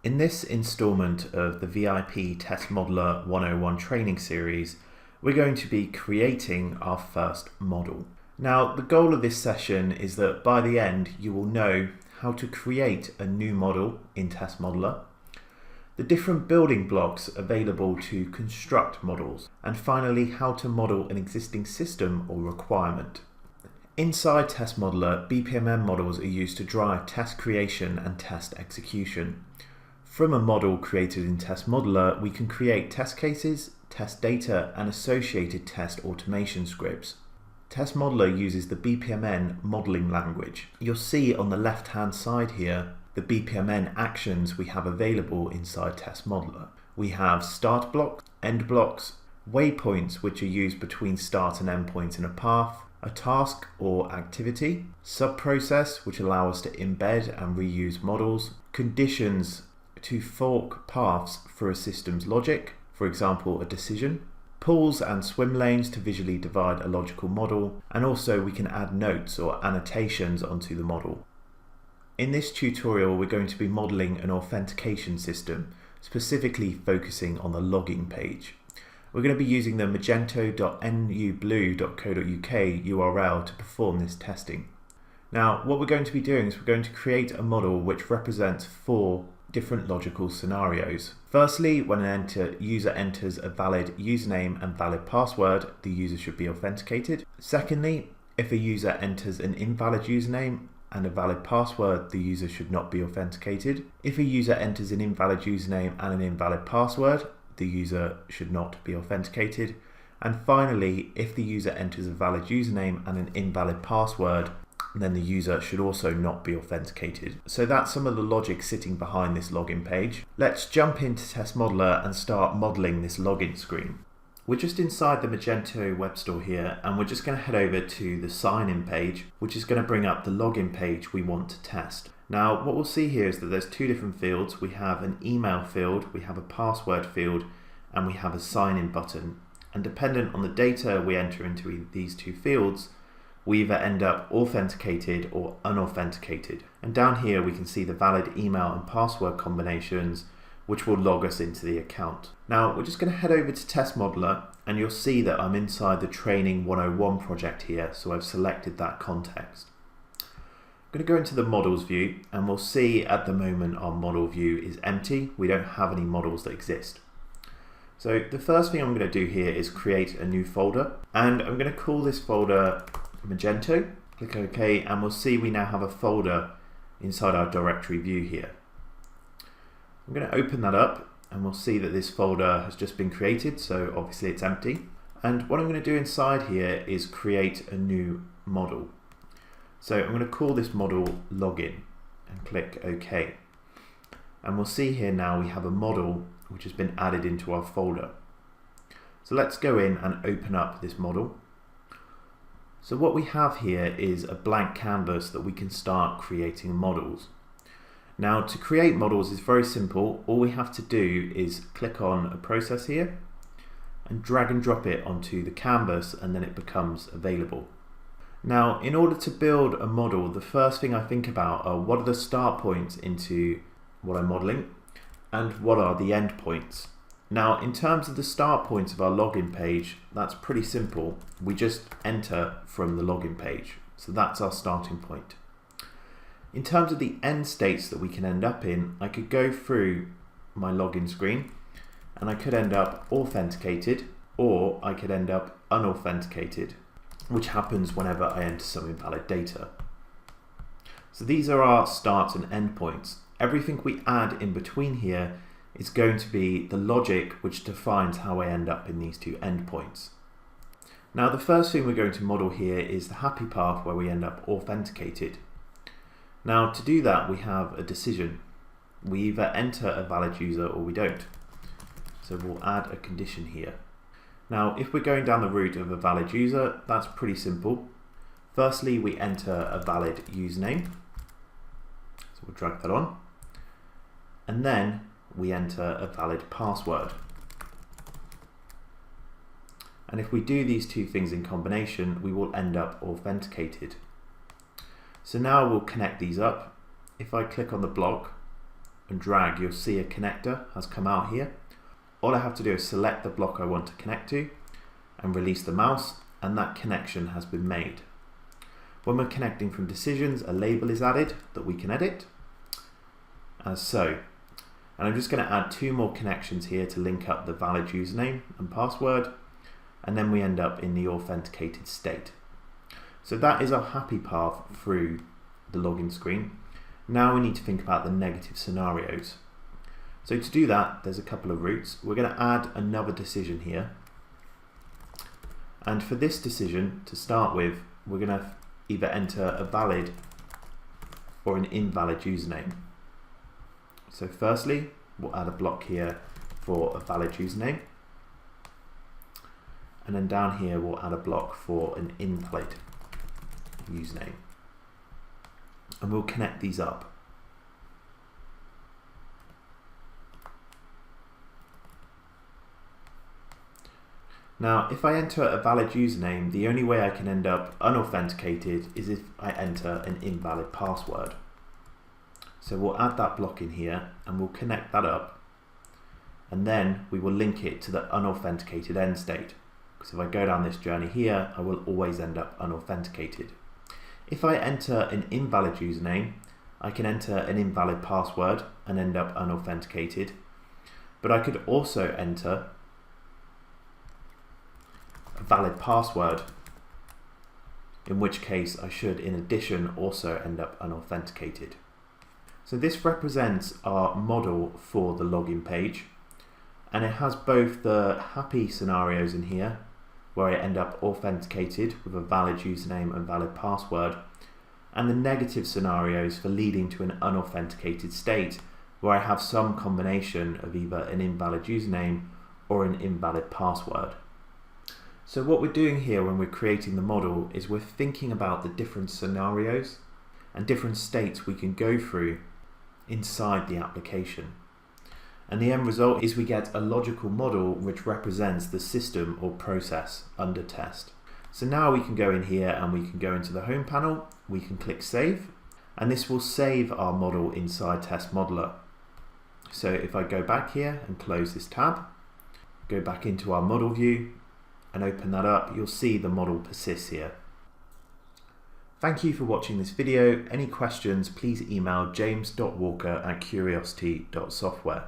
In this installment of the VIP Test Modeler 101 training series, we're going to be creating our first model. Now, the goal of this session is that by the end you will know how to create a new model in Test Modeler, the different building blocks available to construct models, and finally how to model an existing system or requirement. Inside Test Modeler, BPMN models are used to drive test creation and test execution. From a model created in Test Modeler, we can create test cases, test data, and associated test automation scripts. Test Modeler uses the BPMN modeling language. You'll see on the left-hand side here the BPMN actions we have available inside Test Modeler. We have start blocks, end blocks, waypoints which are used between start and end points in a path, a task or activity, subprocess which allow us to embed and reuse models, conditions to fork paths for a system's logic, for example a decision, pools and swim lanes to visually divide a logical model, and also we can add notes or annotations onto the model. In this tutorial we're going to be modeling an authentication system, specifically focusing on the login page. We're going to be using the magento.nublue.co.uk URL to perform this testing. Now what we're going to be doing is we're going to create a model which represents 4 different logical scenarios. Firstly, when an user enters a valid username and valid password, the user should be authenticated. Secondly, if a user enters an invalid username and a valid password, the user should not be authenticated. If a user enters an invalid username and an invalid password, the user should not be authenticated. And finally, if the user enters a valid username and an invalid password, then the user should also not be authenticated. So that's some of the logic sitting behind this login page. Let's jump into Test Modeler and start modeling this login screen. We're just inside the Magento web store here, and we're just going to head over to the sign-in page, which is going to bring up the login page we want to test. Now what we'll see here is that there's 2 different fields. We have an email field, we have a password field, and we have a sign-in button. And dependent on the data we enter into these 2 fields, we either end up authenticated or unauthenticated. And down here we can see the valid email and password combinations which will log us into the account. Now we're just going to head over to Test Modeler, and you'll see that I'm inside the Training 101 project here, so I've selected that context. I'm going to go into the models view, and we'll see at the moment our model view is empty. We don't have any models that exist. So the first thing I'm going to do here is create a new folder, and I'm going to call this folder Magento. Click OK, and we'll see we now have a folder inside our directory view here. I'm going to open that up, and we'll see that this folder has just been created, so obviously it's empty. And what I'm going to do inside here is create a new model. So I'm going to call this model login and click OK. And we'll see here now we have a model which has been added into our folder. So let's go in and open up this model. So what we have here is a blank canvas that we can start creating models. Now to create models is very simple. All we have to do is click on a process here and drag and drop it onto the canvas, and then it becomes available. Now in order to build a model, the first thing I think about are what are the start points into what I'm modeling and what are the end points. Now in terms of the start points of our login page, that's pretty simple. We just enter from the login page. So that's our starting point. In terms of the end states that we can end up in, I could go through my login screen and I could end up authenticated, or I could end up unauthenticated, which happens whenever I enter some invalid data. So these are our start and end points. Everything we add in between here is going to be the logic which defines how I end up in these 2 endpoints. Now the first thing we're going to model here is the happy path where we end up authenticated. Now to do that we have a decision. We either enter a valid user or we don't. So we'll add a condition here. Now if we're going down the route of a valid user, that's pretty simple. Firstly we enter a valid username. So we'll drag that on. And then we enter a valid password. And if we do these 2 things in combination, we will end up authenticated. So now we'll connect these up. If I click on the block, and drag, you'll see a connector has come out here. All I have to do is select the block I want to connect to and release the mouse, and that connection has been made. When we're connecting from decisions, a label is added that we can edit, as so. And I'm just going to add 2 more connections here to link up the valid username and password, and then we end up in the authenticated state. So that is our happy path through the login screen. Now we need to think about the negative scenarios. So to do that, there's a couple of routes. We're going to add another decision here. And for this decision, to start with, we're going to either enter a valid or an invalid username. So firstly, we'll add a block here for a valid username. And then down here, we'll add a block for an invalid username. And we'll connect these up. Now, if I enter a valid username, the only way I can end up unauthenticated is if I enter an invalid password. So we'll add that block in here and we'll connect that up, and then we will link it to the unauthenticated end state. Because if I go down this journey here, I will always end up unauthenticated. If I enter an invalid username, I can enter an invalid password and end up unauthenticated. But I could also enter a valid password, in which case I should in addition also end up unauthenticated. So this represents our model for the login page, and it has both the happy scenarios in here where I end up authenticated with a valid username and valid password, and the negative scenarios for leading to an unauthenticated state where I have some combination of either an invalid username or an invalid password. So what we're doing here when we're creating the model is we're thinking about the different scenarios and different states we can go through inside the application. And the end result is we get a logical model which represents the system or process under test. So now we can go in here and we can go into the home panel, we can click save, and this will save our model inside Test Modeler. So if I go back here and close this tab, go back into our model view and open that up, you'll see the model persists here. Thank you for watching this video. Any questions, please email james.walker@curiosity.software.